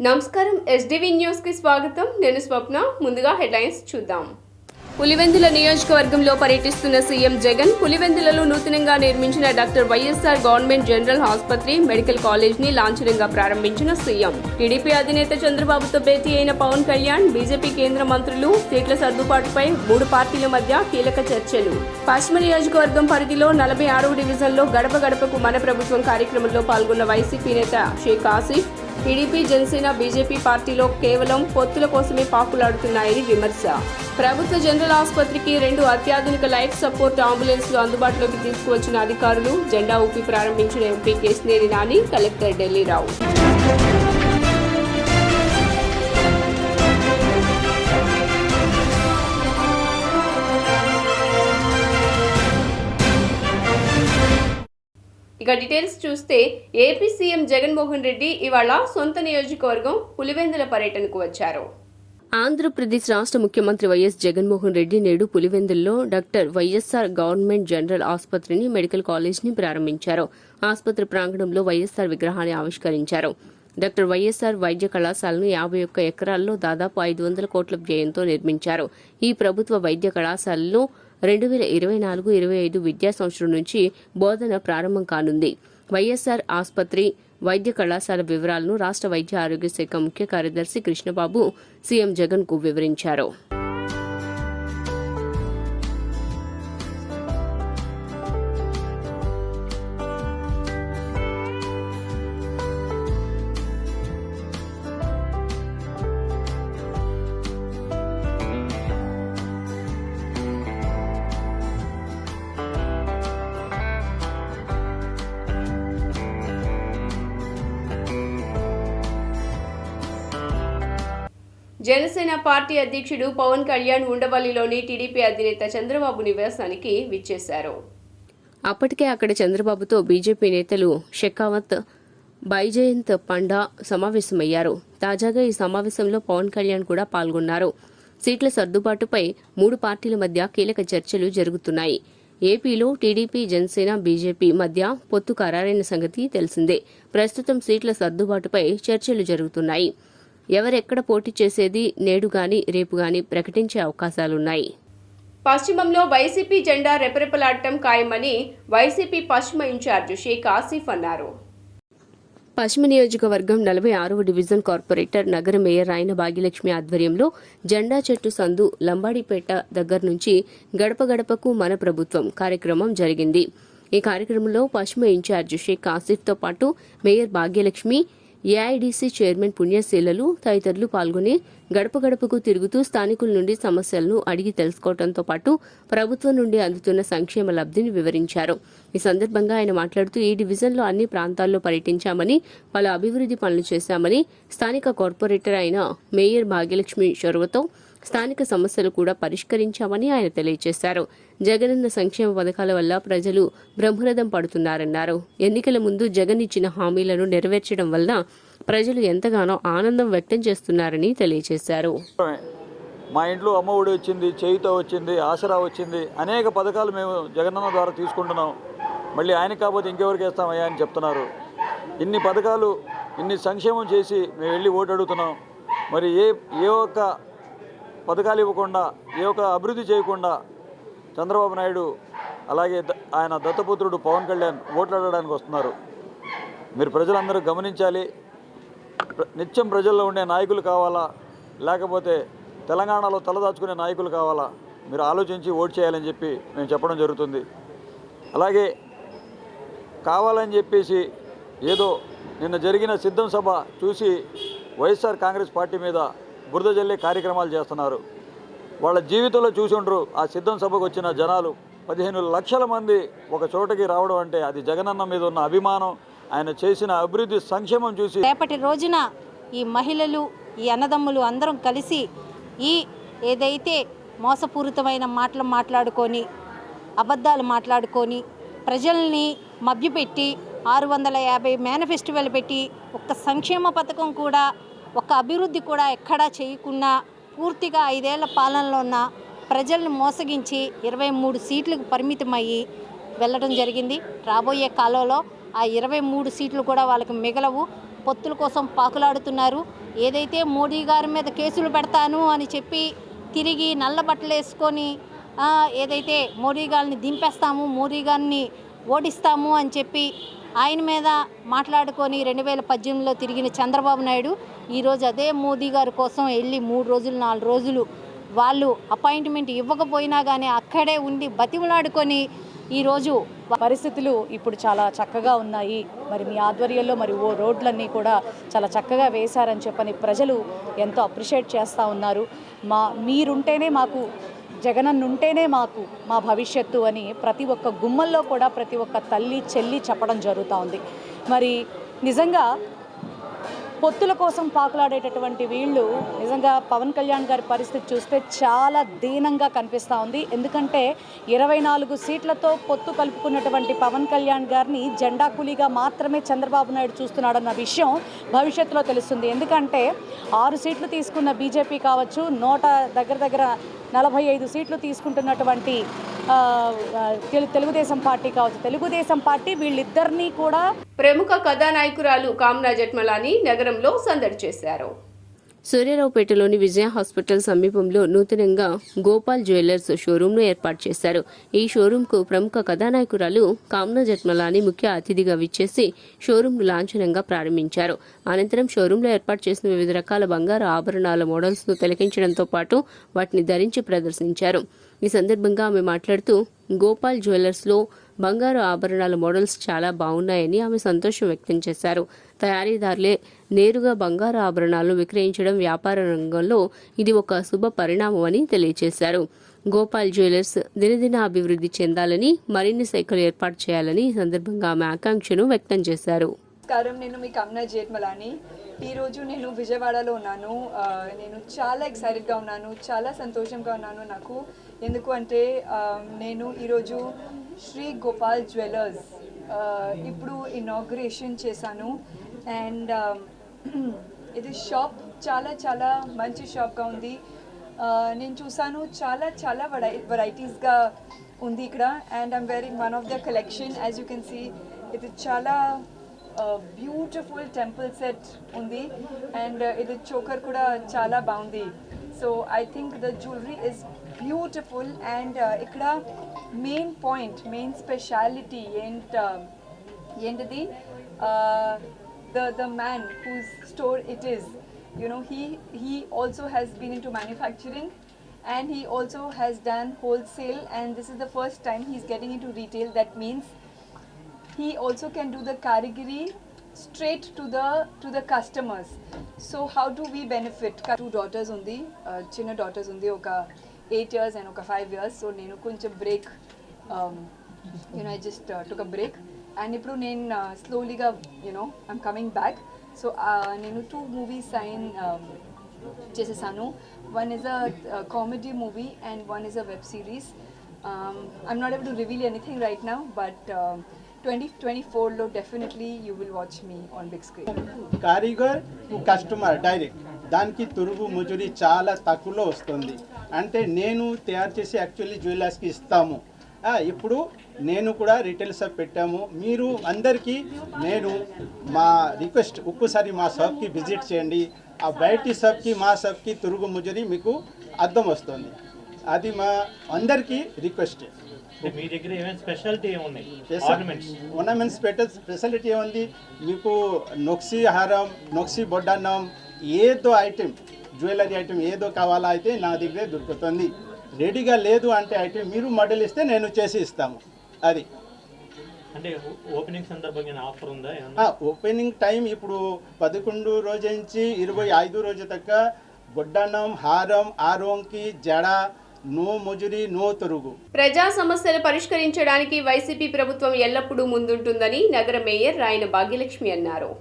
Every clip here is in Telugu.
నమస్కారం ఎస్డివి న్యూస్ కి స్వాగతం. నేను స్వప్న. ముందుగా హెడ్లైన్స్ చూద్దాం. పులివెందుల నియోజకవర్గంలో పర్యటిస్తున్న సీఎం జగన్ పులివెందులలో నూతనంగా నిర్మించిన డాక్టర్ వైఎస్ఆర్ గవర్నమెంట్ జనరల్ ఆసుపత్రి మెడికల్ కాలేజ్ ని లాంఛనంగా ప్రారంభించిన సీఎం. టీడీపీ అధినేత చంద్రబాబుతో భేటీ అయిన పవన్ కళ్యాణ్, బీజేపీ కేంద్ర మంత్రులు సీట్ల సర్దుబాటుపై 3 పార్టీల మధ్య కీలక చర్చలు. పశ్చిమ నియోజకవర్గం పరిధిలో 46వ డివిజన్లో గడప గడపకు మన ప్రభుత్వం కార్యక్రమంలో పాల్గొన్న వైసీపీ నేత షేక్ ఆసిఫ్, టీడీపీ, జనసేన, బీజేపీ పార్టీలో కేవలం పొత్తుల కోసమే పాకులాడుతున్నాయని విమర్శ. ప్రభుత్వ జనరల్ ఆసుపత్రికి 2 అత్యాధునిక లైఫ్ సపోర్ట్ అంబులెన్స్లు అందుబాటులోకి తీసుకువచ్చిన అధికారులు. జెండా ఊపి ప్రారంభించిన ఎంపీ కేశినేని నాని, కలెక్టర్ ఢిల్లీరావు. ఇక డీటెయిల్స్ చూస్తే ఏపీ సీఎం జగన్మోహన్ రెడ్డి ఇవాళ సొంత నియోజకవర్గం పులివెందుల పర్యటనకు వచ్చారు. ఆంధ్రప్రదేశ్ రాష్ట్ర ముఖ్యమంత్రి వైఎస్ జగన్మోహన్ రెడ్డి నేడు పులివెందుల్లో డాక్టర్ వైఎస్ఆర్ గవర్నమెంట్ జనరల్ ఆసుపత్రిని, మెడికల్ కాలేజ్ ని ప్రారంభించారు. ఆసుపత్రి ప్రాంగణంలో వైఎస్ఆర్ విగ్రహాన్ని ఆవిష్కరించారు. డాక్టర్ వైఎస్ఆర్ వైద్య కళాశాలను 51 ఎకరాల్లో దాదాపు 500 కోట్ల వ్యయంతో నిర్మించారు. ఈ ప్రభుత్వ వైద్య కళాశాలలో 2024-25 విద్యా సంవత్సరం నుంచి బోధన ప్రారంభం కానుంది. వైఎస్ఆర్ ఆసుపత్రి, వైద్య కళాశాల వివరాలను రాష్ట్ర వైద్య ఆరోగ్య శాఖ ముఖ్య కార్యదర్శి కృష్ణబాబు సీఎం జగన్ కు వివరించారు. జనసేన పార్టీ అధ్యక్షుడు పవన్ కళ్యాణ్ ఉండవల్లిలోని టీడీపీ అధినేత చంద్రబాబు నివాసానికి విచ్చేశారు. అప్పటికే అక్కడ చంద్రబాబుతో బీజేపీ నేతలు షెకావత్, బైజయంత్ పండా సమావేశమయ్యారు. తాజాగా ఈ సమావేశంలో పవన్ కళ్యాణ్ కూడా పాల్గొన్నారు. సీట్ల సర్దుబాటుపై 3 పార్టీల మధ్య కీలక చర్చలు జరుగుతున్నాయి. ఏపీలో టీడీపీ, జనసేన, బీజేపీ మధ్య పొత్తు ఖరారైన సంగతి తెలిసిందే. ప్రస్తుతం సీట్ల సర్దుబాటుపై చర్చలు జరుగుతున్నాయి. ఎవరెక్కడ పోటీ చేసేది నేడు గాని రేపు గాని ప్రకటించే అవకాశాలున్నాయి. పశ్చిమంలో వైసీపీ జెండా రెపరెపలాడటం ఖాయమని వైసీపీ పశ్చిమ ఇన్ఛార్జ్ షేక్ ఆసిఫ్ అన్నారు. పశ్చిమ నియోజకవర్గం 46వ డివిజన్ కార్పొరేటర్, నగర మేయర్ రాయన భాగ్యలక్ష్మి ఆధ్వర్యంలో జెండా చెట్టు సందు లంబాడిపేట దగ్గర నుంచి గడప గడపకు మన ప్రభుత్వం కార్యక్రమం జరిగింది. ఈ కార్యక్రమంలో పశ్చిమ ఇన్ఛార్జ్ షేక్ ఆసిఫ్తో పాటు మేయర్ భాగ్యలక్ష్మి, ఏఐడీసీ చైర్మన్ పుణ్యశీలలు తదితరులు పాల్గొని గడప గడపకు తిరుగుతూ స్థానికుల నుండి సమస్యలను అడిగి తెలుసుకోవడంతో పాటు ప్రభుత్వం నుండి అందుతున్న సంక్షేమ లబ్ధిని వివరించారు. ఈ సందర్భంగా ఆయన మాట్లాడుతూ ఈ డివిజన్లో అన్ని ప్రాంతాల్లో పర్యటించామని, పలు అభివృద్ధి పనులు చేశామని, స్థానిక కార్పొరేటర్ అయిన మేయర్ భాగ్యలక్ష్మి చొరవతో స్థానిక సమస్యలు కూడా పరిష్కరించామని ఆయన తెలియజేశారు. జగనన్న సంక్షేమ పథకాల వల్ల ప్రజలు బ్రహ్మరథం పడుతున్నారన్నారు. ఎన్నికల ముందు జగన్ ఇచ్చిన హామీలను నెరవేర్చడం వల్ల ప్రజలు ఎంతగానో ఆనందం వ్యక్తం చేస్తున్నారని తెలియజేశారు. మా ఇంట్లో అమ్మఒడి వచ్చింది, చేయుత వచ్చింది, ఆసరా వచ్చింది, అనేక పథకాలు మేము జగనన్న ద్వారా తీసుకుంటున్నాం. మళ్ళీ ఆయన కాకపోతే ఇంకెవరికి వేస్తామయ్యా అని చెప్తున్నారు. ఇన్ని పథకాలు, ఇన్ని సంక్షేమం చేసి మేము వెళ్ళి ఓటు అడుగుతున్నాం. మరి ఏ ఒక్క పథకాలు ఇవ్వకుండా, ఏ ఒక్క అభివృద్ధి చేయకుండా చంద్రబాబు నాయుడు అలాగే ఆయన దత్తపుత్రుడు పవన్ కళ్యాణ్ ఓట్లు అడగడానికి వస్తున్నారు. మీరు ప్రజలందరూ గమనించాలి. నిత్యం ప్రజల్లో ఉండే నాయకులు కావాలా, లేకపోతే తెలంగాణలో తలదాచుకునే నాయకులు కావాలా? మీరు ఆలోచించి ఓటు చేయాలని చెప్పి మేము చెప్పడం జరుగుతుంది. అలాగే కావాలని చెప్పేసి ఏదో నిన్న జరిగిన సిద్ధం సభ చూసి వైఎస్ఆర్ కాంగ్రెస్ పార్టీ మీద బురద జల్లే కార్యక్రమాలు చేస్తున్నారు. వాళ్ళ జీవితంలో చూసి ఉండరు. ఆ సిద్ధం సభకు వచ్చిన జనాలు 15 లక్షల మంది ఒక చోటకి రావడం అంటే అది జగనన్న మీద ఉన్న అభిమానం, ఆయన చేసిన అభివృద్ధి సంక్షేమం చూసి. రేపటి రోజున ఈ మహిళలు, ఈ అన్నదమ్ములు అందరం కలిసి ఈ ఏదైతే మోసపూరితమైన మాటలు మాట్లాడుకొని, అబద్ధాలు మాట్లాడుకొని, ప్రజల్ని మభ్యపెట్టి 650 మేనిఫెస్టివల్ పెట్టి ఒక్క సంక్షేమ పథకం కూడా, ఒక్క అభివృద్ధి కూడా ఎక్కడా చేయకుండా పూర్తిగా 5 ఏళ్ల పాలనలో ఉన్న ప్రజల్ని మోసగించి 23 సీట్లకు పరిమితమయ్యి వెళ్ళడం జరిగింది. రాబోయే కాలంలో ఆ 23 సీట్లు కూడా వాళ్ళకి మిగలవు. పొత్తుల కోసం పాకులాడుతున్నారు. ఏదైతే మోడీ గారి మీద కేసులు పెడతాను అని చెప్పి తిరిగి నల్ల బట్టలు వేసుకొని ఏదైతే మోడీ గారిని దింపేస్తాము, మోడీ గారిని ఓడిస్తాము అని చెప్పి ఆయన మీద మాట్లాడుకొని 2018లో తిరిగిన చంద్రబాబు నాయుడు ఈరోజు అదే మోదీ గారి కోసం వెళ్ళి 3 రోజులు 4 రోజులు వాళ్ళు అపాయింట్మెంట్ ఇవ్వకపోయినా కానీ అక్కడే ఉండి బతిమలాడుకొని ఈరోజు పరిస్థితులు ఇప్పుడు చాలా చక్కగా ఉన్నాయి. మరి మీ ఆధ్వర్యంలో మరి ఓ రోడ్లన్నీ కూడా చాలా చక్కగా వేశారని చెప్పని ప్రజలు ఎంతో అప్రిషియేట్ చేస్తూ ఉన్నారు. మీరుంటేనే మాకు, జగనన్న ఉంటేనే మాకు మా భవిష్యత్తు అని ప్రతి ఒక్క గుమ్మల్లో కూడా ప్రతి ఒక్క తల్లి చెల్లి చెప్పడం జరుగుతూ ఉంది. మరి నిజంగా పొత్తుల కోసం పాకులాడేటటువంటి వీళ్ళు నిజంగా పవన్ కళ్యాణ్ గారి పరిస్థితి చూస్తే చాలా దీనంగా కనిపిస్తూ ఉంది. ఎందుకంటే 24 సీట్లతో పొత్తు కలుపుకున్నటువంటి పవన్ కళ్యాణ్ గారిని జెండా కూలీగా మాత్రమే చంద్రబాబు నాయుడు చూస్తున్నాడన్న విషయం భవిష్యత్తులో తెలుస్తుంది. ఎందుకంటే 6 సీట్లు తీసుకున్న బీజేపీ కావచ్చు, దగ్గర 45 సీట్లు తీసుకుంటున్నటువంటి తెలుగుదేశం పార్టీ కావచ్చు, తెలుగుదేశం పార్టీ వీళ్ళిద్దరినీ కూడా ప్రముఖ కథానాయకురాలు కామ్నా జెఠ్మలాని నగరంలో సందడి చేశారు. సూర్యారావుపేటలోని విజయ హాస్పిటల్ సమీపంలో నూతనంగా గోపాల్ జ్యువెలర్స్ షోరూంను ఏర్పాటు చేశారు. ఈ షోరూంకు ప్రముఖ కథానాయకురాలు కామ్నా జెఠ్మలాని ముఖ్య అతిథిగా విచ్చేసి షోరూంను లాంఛనంగా ప్రారంభించారు. అనంతరం షోరూంలో ఏర్పాటు చేసిన వివిధ రకాల బంగారు ఆభరణాల మోడల్స్ను తిలకించడంతో పాటు వాటిని ధరించి ప్రదర్శించారు. ఈ సందర్భంగా ఆమె మాట్లాడుతూ గోపాల్ జ్యువెలర్స్లో బంగారు ఆభరణాల మోడల్స్ చాలా బాగున్నాయని ఆమె సంతోషం వ్యక్తం చేశారు. తయారీదారులే నేరుగా బంగారు ఆభరణాలను విక్రయించడం వ్యాపార రంగంలో ఇది ఒక శుభ పరిణామమని తెలియజేశారు. గోపాల్ జ్యువెలర్స్ దినదిన అభివృద్ధి చెందాలని, మరిన్ని శాఖలు ఏర్పాటు చేయాలని ఈ సందర్భంగా ఆమె ఆకాంక్షను వ్యక్తం చేశారు. నమస్కారం, నేను మీ కామ్నా జెఠ్మలాని. ఈరోజు నేను విజయవాడలో ఉన్నాను. నేను చాలా ఎక్సైటెడ్గా ఉన్నాను, చాలా సంతోషంగా ఉన్నాను నాకు. ఎందుకు అంటే నేను ఈరోజు శ్రీ గోపాల్ జ్యువెలర్స్ ఇప్పుడు ఇనాగ్రేషన్ చేశాను. అండ్ ఇది షాప్ చాలా చాలా మంచి షాప్గా ఉంది. నేను చూసాను చాలా వెరైటీస్గా ఉంది ఇక్కడ. And I'm wearing one of the collection. As you can see ఇది చాలా బ్యూటిఫుల్ టెంపుల్ సెట్ ఉంది. అండ్ ఇది చోకర్ కూడా చాలా బాగుంది. So I think the jewellery is beautiful. And ఇక్కడ మెయిన్ స్పెషాలిటీ ఏంటిది, the man whose store it is, you know, he also has been into manufacturing and he also has done wholesale, and this is the first time he's getting into retail. That means he also can do the karigari straight to the customers. So how do we benefit? 2 daughters undi, chinna daughters undi, oka 8 years and oka 5 years. So nenu koncham break, I just took a break. And ఇప్పుడు నేను స్లోలీగా ఐమ్ కమింగ్ బ్యాక్. సో నేను 2 మూవీస్ సైన్ చేసేసాను. One is a comedy movie and one is a web series. I'm not able to reveal anything right now, but 2024లో definitely you will watch me on big screen. కారిగర్ కస్టమర్ డైరెక్ట్, దానికి తురుగు ముజురి చాలా తక్కువలో వస్తుంది. అంటే నేను తయారు చేసి యాక్చువల్లీ జ్యువెలర్స్కి ఇస్తాము. ఇప్పుడు నేను కూడా రిటైల్ షాప్ పెట్టాము. మీరు అందరికీ నేను మా రిక్వెస్ట్, ఒక్కసారి మా షాప్కి విజిట్ చేయండి. ఆ బయటి షాప్కి మా షాప్కి తురుగు ముజురి మీకు అర్థం వస్తుంది. అది మా అందరికీ రిక్వెస్ట్. మీ దగ్గర ఏమైనా స్పెషాలిటీ ఏమున్నాయి? ఆర్నమెంట్స్ స్పెషాలిటీ ఏముంది మీకు? నొక్సీ హారం, నొక్సీ బొడ్డాన్నం, ఏదో ఐటెం జ్యువెలరీ ఐటెం ఏదో కావాలా అయితే నా దగ్గరే దొరుకుతుంది. రెడీగా లేదు అంటే ఐటెం మీరు మోడల్ ఇస్తే నేను చేసి ఇస్తాము. అది అంటే ఓపెనింగ్ సందర్భంగా ఆఫర్ ఉందా? ఓపెనింగ్ టైం ఇప్పుడు 11 రోజు నుంచి 25 రోజు దాకా బొడ్డాన్నం, హారం, ఆరోంకి జడ, నో ముజురి, నో తరుగు. ప్రజా సమస్యలు పరిష్కరించడానికి వైసీపీ ప్రభుత్వం ఎల్లప్పుడూ ముందుంటుందని నగర మేయర్ రాయన భాగ్యలక్ష్మి అన్నారు.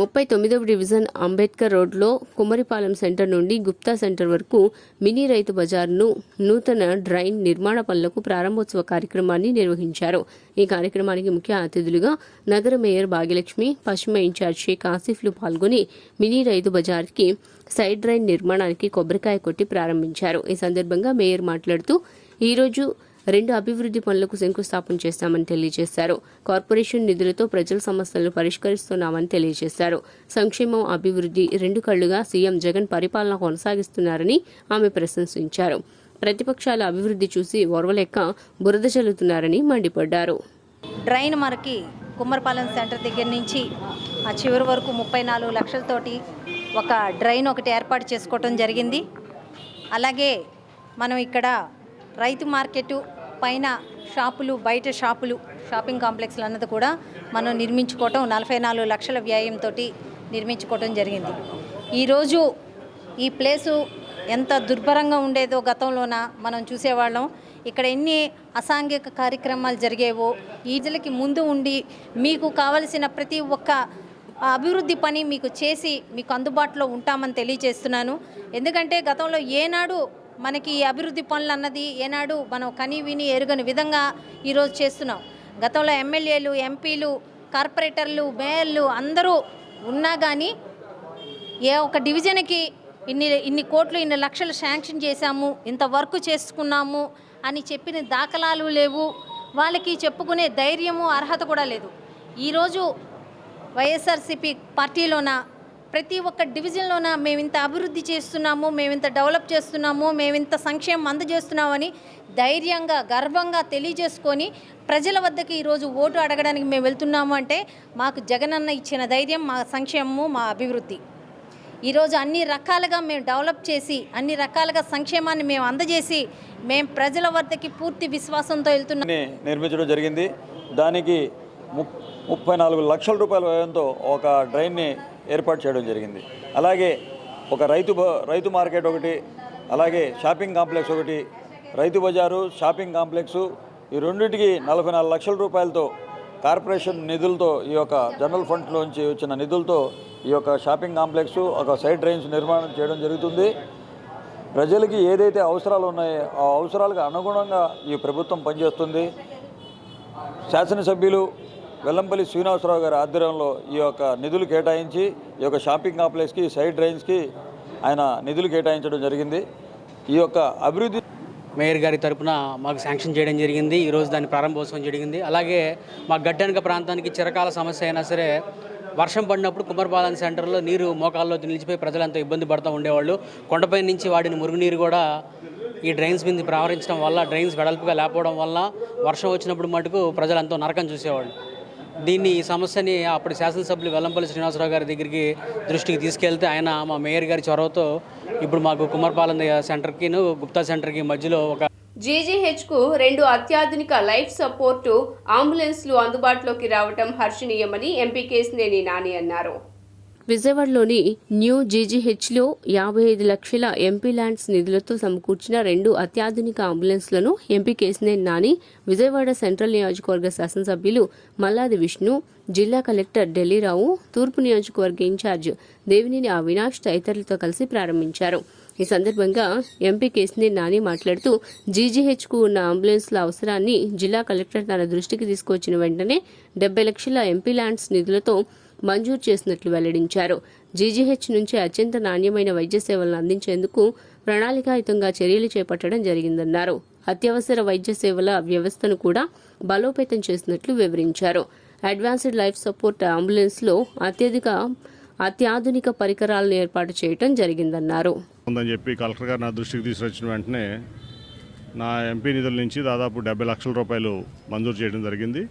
39వ డివిజన్ అంబేద్కర్ రోడ్లో కుమ్మరిపాలెం సెంటర్ నుండి గుప్తా సెంటర్ వరకు మినీ రైతు బజార్ను నూతన డ్రైన్ నిర్మాణ పనులకు ప్రారంభోత్సవ కార్యక్రమాన్ని నిర్వహించారు. ఈ కార్యక్రమానికి ముఖ్య అతిథులుగా నగర మేయర్ భాగ్యలక్ష్మి, పశ్చిమ ఇన్ఛార్జ్ షేక్ ఆసిఫ్లు పాల్గొని మినీ రైతు బజార్కి సైడ్ డ్రైన్ నిర్మాణానికి కొబ్బరికాయ కొట్టి ప్రారంభించారు. ఈ సందర్భంగా మేయర్ మాట్లాడుతూ ఈరోజు 2 అభివృద్ధి పనులకు శంకుస్థాపన చేస్తామని తెలియజేశారు. కార్పొరేషన్ నిధులతో ప్రజల సమస్యలను పరిష్కరిస్తున్నామని తెలియజేశారు. సంక్షేమం, అభివృద్ధి 2 కళ్లుగా సీఎం జగన్ పరిపాలన కొనసాగిస్తున్నారని ఆమె ప్రశంసించారు. ప్రతిపక్షాల అభివృద్ధి చూసి ఓర్వలేక బురద చల్లుతున్నారని మండిపడ్డారు. డ్రైన్ మనకి కుమ్మరపాలెం సెంటర్ దగ్గర నుంచి ఆ చివరి వరకు 34 లక్షలతోటి ఒక డ్రైన్ ఒకటి ఏర్పాటు చేసుకోవటం జరిగింది. అలాగే మనం ఇక్కడ రైతు మార్కెట్ పైన షాపులు, బయట షాపులు, షాపింగ్ కాంప్లెక్స్లు అన్నది కూడా మనం నిర్మించుకోవటం 44 లక్షల వ్యయంతో నిర్మించుకోవటం జరిగింది. ఈరోజు ఈ ప్లేసు ఎంత దుర్భరంగా ఉండేదో గతంలోన మనం చూసేవాళ్ళం. ఇక్కడ ఎన్ని అసాంఘిక కార్యక్రమాలు జరిగేవో ఈజలకి ముందు ఉండి మీకు కావలసిన ప్రతి ఒక్క అభివృద్ధి పని మీకు చేసి మీకు అందుబాటులో ఉంటామని తెలియజేస్తున్నాను. ఎందుకంటే గతంలో ఏనాడు మనకి ఈ అభివృద్ధి పనులు అన్నది ఏనాడు మనం కని విని ఎరుగని విధంగా ఈరోజు చేస్తున్నాం. గతంలో ఎమ్మెల్యేలు, ఎంపీలు, కార్పొరేటర్లు, మేయర్లు అందరూ ఉన్నా కానీ ఏ ఒక డివిజన్కి ఇన్ని కోట్లు, ఇన్ని లక్షలు శాంక్షన్ చేశాము, ఇంత వర్క్ చేసుకున్నాము అని చెప్పిన దాఖలాలు లేవు. వాళ్ళకి చెప్పుకునే ధైర్యము, అర్హత కూడా లేదు. ఈరోజు వైఎస్ఆర్సీపీ పార్టీలోన ప్రతి ఒక్క డివిజన్లోన మేమింత అభివృద్ధి చేస్తున్నాము, మేమింత డెవలప్ చేస్తున్నాము, మేమింత సంక్షేమం అందజేస్తున్నామని ధైర్యంగా, గర్వంగా తెలియజేసుకొని ప్రజల వద్దకు ఈరోజు ఓటు అడగడానికి మేము వెళ్తున్నాము అంటే మాకు జగనన్న ఇచ్చిన ధైర్యం, మా సంక్షేమము, మా అభివృద్ధి. ఈరోజు అన్ని రకాలుగా మేము డెవలప్ చేసి, అన్ని రకాలుగా సంక్షేమాన్ని మేము అందజేసి మేము ప్రజల వద్దకి పూర్తి విశ్వాసంతో వెళ్తున్నాం. నిర్మించడం జరిగింది. దానికి 34 లక్షల రూపాయల వ్యయంతో ఒక డ్రైన్ని ఏర్పాటు చేయడం జరిగింది. అలాగే ఒక రైతు మార్కెట్ ఒకటి, అలాగే షాపింగ్ కాంప్లెక్స్ ఒకటి, రైతు బజారు, షాపింగ్ కాంప్లెక్సు, ఈ రెండింటికి 44 లక్షల రూపాయలతో కార్పొరేషన్ నిధులతో, ఈ యొక్క జనరల్ ఫండ్లోంచి వచ్చిన నిధులతో ఈ యొక్క షాపింగ్ కాంప్లెక్సు, ఒక సైడ్ డ్రైన్స్ నిర్మాణం చేయడం జరుగుతుంది. ప్రజలకి ఏదైతే అవసరాలు ఉన్నాయో ఆ అవసరాలకు అనుగుణంగా ఈ ప్రభుత్వం పనిచేస్తుంది. శాసనసభ్యులు వెల్లంపల్లి శ్రీనివాసరావు గారి ఆధ్వర్యంలో ఈ యొక్క నిధులు కేటాయించి ఈ యొక్క షాపింగ్ కాంప్లెక్స్కి, సైడ్ డ్రైన్స్కి ఆయన నిధులు కేటాయించడం జరిగింది. ఈ యొక్క అభివృద్ధి మేయర్ గారి తరపున మాకు శాంక్షన్ చేయడం జరిగింది. ఈరోజు దాన్ని ప్రారంభోత్సవం జరిగింది. అలాగే మా గడ్డనక ప్రాంతానికి చిరకాల సమస్య అయినా సరే వర్షం పడినప్పుడు కుమ్మరపాలెం సెంటర్లో నీరు మోకాల్లో నిలిచిపోయి ప్రజలంతా ఇబ్బంది పడుతూ ఉండేవాళ్ళు. కొండపై నుంచి వాడిన మురుగునీరు కూడా ఈ డ్రైన్స్ మీద ప్రవహించడం వల్ల, డ్రైన్స్ వెడల్పుగా లేకపోవడం వల్ల వర్షం వచ్చినప్పుడు మటుకు ప్రజలంతా నరకం చూసేవాళ్ళు. ఈ సమస్యని అప్పుడు శాసనసభ్యులు వెల్లంపల్లి శ్రీనివాసరావు గారి దగ్గరికి దృష్టికి తీసుకెళ్తే ఆయన మా మేయర్ గారి చొరవతో ఇప్పుడు మాకు కుమ్మరపాలెం సెంటర్కి, గుప్తా సెంటర్కి మధ్యలో ఒక జీజీహెచ్కు 2 అత్యాధునిక లైఫ్ సపోర్టు అంబులెన్స్లు అందుబాటులోకి రావడం హర్షణీయమని ఎంపీ కేశినేని నాని అన్నారు. విజయవాడలోని న్యూ జీజీహెచ్లో 55 లక్షల ఎంపీ ల్యాండ్స్ నిధులతో సమకూర్చిన 2 అత్యాధునిక అంబులెన్స్లను ఎంపీ కేశినేని నాని, విజయవాడ సెంట్రల్ నియోజకవర్గ శాసనసభ్యులు మల్లాది విష్ణు, జిల్లా కలెక్టర్ ఢిల్లీరావు, తూర్పు నియోజకవర్గ ఇన్ఛార్జ్ దేవినేని అవినాష్ తదితరులతో కలిసి ప్రారంభించారు. ఈ సందర్భంగా ఎంపీ కేశినేని నాని మాట్లాడుతూ జీజీహెచ్కు ఉన్న అంబులెన్స్ల అవసరాన్ని జిల్లా కలెక్టర్ తన దృష్టికి తీసుకొచ్చిన వెంటనే 70 లక్షల ఎంపీ ల్యాండ్స్ నిధులతో మంజూరు చేసినట్లు వెల్లడించారు. జీజీహెచ్ నుంచి అత్యంత నాణ్యమైన వైద్య సేవలను అందించేందుకు ప్రణాళికాయుతంగా చర్యలు చేపట్టడం జరిగిందన్నారు. అత్యవసర వైద్య సేవల వ్యవస్థను కూడా బలోపేతం చేసినట్లు వివరించారు. అడ్వాన్స్డ్ లైఫ్ సపోర్ట్ అంబులెన్స్లో అత్యాధునిక పరికరాలను ఏర్పాటు చేయడం జరిగిందన్నారు. ఉందని చెప్పి కలెక్టర్ గారు నా దృష్టికి తీసుకొచ్చిన వెంటనే నా ఎంపీ నిధుల నుంచి దాదాపు 70 లక్షల రూపాయలు మంజూరు చేయడం జరిగింది.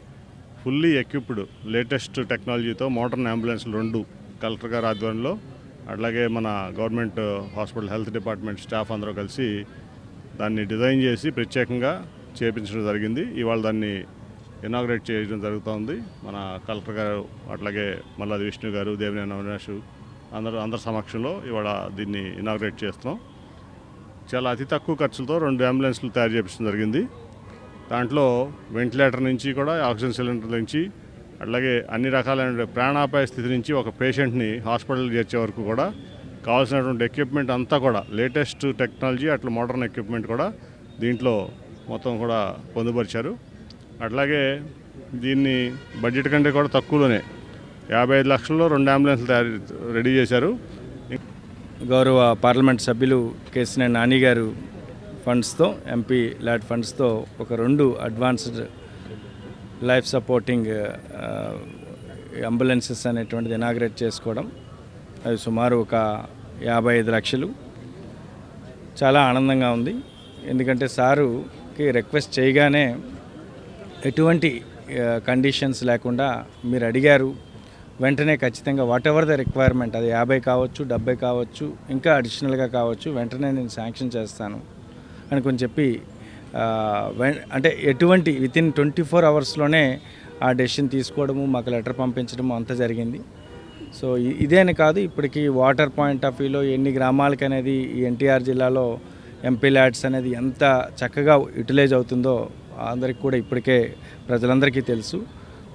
ఫుల్లీ ఎక్విప్డ్ లేటెస్ట్ టెక్నాలజీతో మోడర్న్ అంబులెన్స్లు 2 కలెక్టర్ గారి ఆధ్వర్యంలో, అట్లాగే మన government hospital health department staff అందరూ కలిసి దాన్ని డిజైన్ చేసి ప్రత్యేకంగా చేయించడం జరిగింది. ఇవాళ దాన్ని ఇనాగ్రేట్ చేయడం జరుగుతుంది. మన కలెక్టర్ గారు, అట్లాగే మల్లాది విష్ణు గారు, దేవినేని అవినాష్ అందరి సమక్షంలో ఇవాళ దీన్ని ఇనాగ్రేట్ చేస్తున్నాం. చాలా అతి తక్కువ ఖర్చులతో 2 అంబులెన్స్లు తయారు చేయించడం జరిగింది. దాంట్లో వెంటిలేటర్ నుంచి కూడా, ఆక్సిజన్ సిలిండర్ నుంచి, అట్లాగే అన్ని రకాలైన ప్రాణాపాయ స్థితి నుంచి ఒక పేషెంట్ని హాస్పిటల్ చేర్చే వరకు కూడా కావాల్సినటువంటి ఎక్విప్మెంట్ అంతా కూడా లేటెస్ట్ టెక్నాలజీ, అట్లా మోడర్న్ ఎక్విప్మెంట్ కూడా దీంట్లో మొత్తం కూడా పొందుపరిచారు. అట్లాగే దీన్ని బడ్జెట్ కంటే కూడా తక్కువలోనే 55 లక్షల్లో 2 అంబులెన్స్లు రెడీ చేశారు. గౌరవ పార్లమెంట్ సభ్యులు కేశినేని నాని గారు ఫండ్స్తో, ఎంపీ ల్యాడ్ ఫండ్స్తో ఒక 2 అడ్వాన్స్డ్ లైఫ్ సపోర్టింగ్ అంబులెన్సెస్ అనేటువంటిది ఇనాగ్రేట్ చేసుకోవడం, అది సుమారు ఒక 55 లక్షలు. చాలా ఆనందంగా ఉంది. ఎందుకంటే సారుకి రిక్వెస్ట్ చేయగానే ఎటువంటి కండిషన్స్ లేకుండా మీరు అడిగారు, వెంటనే ఖచ్చితంగా వాట్ ఎవర్ ద రిక్వైర్మెంట్, అది 50 కావచ్చు, 70 కావచ్చు, ఇంకా అడిషనల్గా కావచ్చు, వెంటనే నేను శాంక్షన్ చేస్తాను అని చెప్పి అంటే ఎటువంటి వితిన్ 24 అవర్స్లోనే ఆ డెసిషన్ తీసుకోవడము, మాకు లెటర్ పంపించడము అంతా జరిగింది. సో ఇదేని కాదు, ఇప్పటికీ వాటర్ పాయింట్ ఆఫ్ వ్యూలో ఎన్ని గ్రామాలకి అనేది ఈ ఎన్టీఆర్ జిల్లాలో ఎంపీ ల్యాడ్స్ అనేది ఎంత చక్కగా యూటిలైజ్ అవుతుందో అందరికి కూడా ఇప్పటికే ప్రజలందరికీ తెలుసు.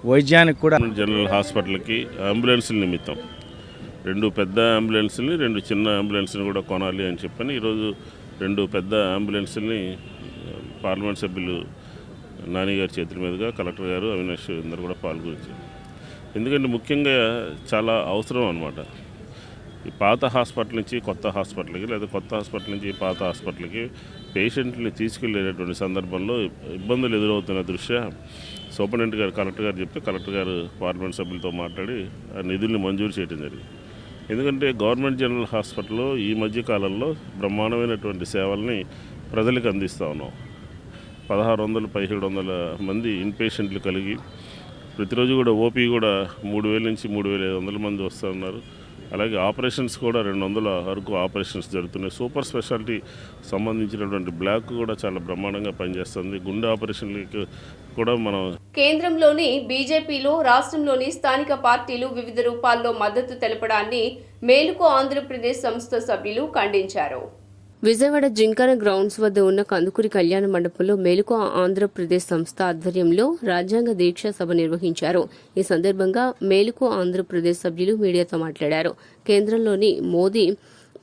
వైద్యానికి కూడా జనరల్ హాస్పిటల్కి అంబులెన్సుల నిమిత్తం 2 పెద్ద అంబులెన్సుల్ని 2 చిన్న అంబులెన్స్ని కూడా కొనాలి అని చెప్పని ఈరోజు 2 పెద్ద అంబులెన్సుల్ని పార్లమెంట్ సభ్యులు నాని గారి చేతుల మీదుగా కలెక్టర్ గారు, అవినాష్ అందరూ కూడా పాల్గొన్నారు. ఎందుకంటే ముఖ్యంగా చాలా అవసరం అన్నమాట. ఈ పాత హాస్పిటల్ నుంచి కొత్త హాస్పిటల్కి, లేదా కొత్త హాస్పిటల్ నుంచి పాత హాస్పిటల్కి పేషెంట్ని తీసుకెళ్ళేటటువంటి సందర్భంలో ఇబ్బందులు ఎదురవుతున్న దృష్ట్యా సూపరింటెండెంట్ గారు, కలెక్టర్ గారు చెప్తే కలెక్టర్ గారు పార్లమెంట్ సభ్యులతో మాట్లాడి ఆ నిధుల్ని మంజూరు చేయడం జరిగింది. ఎందుకంటే గవర్నమెంట్ జనరల్ హాస్పిటల్లో ఈ మధ్యకాలంలో బ్రహ్మాండమైనటువంటి సేవల్ని ప్రజలకు అందిస్తూ ఉన్నాం. 1600-1700 మంది ఇన్పేషెంట్లు కలిగి ప్రతిరోజు కూడా ఓపీ కూడా 3000 నుంచి 3500 మంది వస్తూ ఉన్నారు. అలాగే ఆపరేషన్స్ కూడా 200 వరకు ఆపరేషన్స్ జరుగుతున్నాయి. సూపర్ స్పెషాలిటీ సంబంధించినటువంటి బ్లాక్ కూడా చాలా బ్రహ్మాండంగా పనిచేస్తుంది. గుండె ఆపరేషన్లకి కూడా మనం కేంద్రంలోని బీజేపీలో రాష్ట్రంలోని స్థానిక పార్టీలు వివిధ రూపాల్లో మద్దతు తెలపడాన్ని మేలుకో ఆంధ్రప్రదేశ్ సంస్థ సభ్యులు ఖండించారు. విజయవాడ జింకన గ్రౌండ్స్ వద్ద ఉన్న కందుకూరి కళ్యాణ మండపంలో మేలుకో ఆంధ్రప్రదేశ్ సంస్థ ఆధ్వర్యంలో రాజ్యాంగ దీక్ష సభ నిర్వహించారు. ఈ సందర్భంగా మేలుకో ఆంధ్రప్రదేశ్ సభ్యులు మీడియాతో మాట్లాడారు. కేంద్రంలోని మోదీ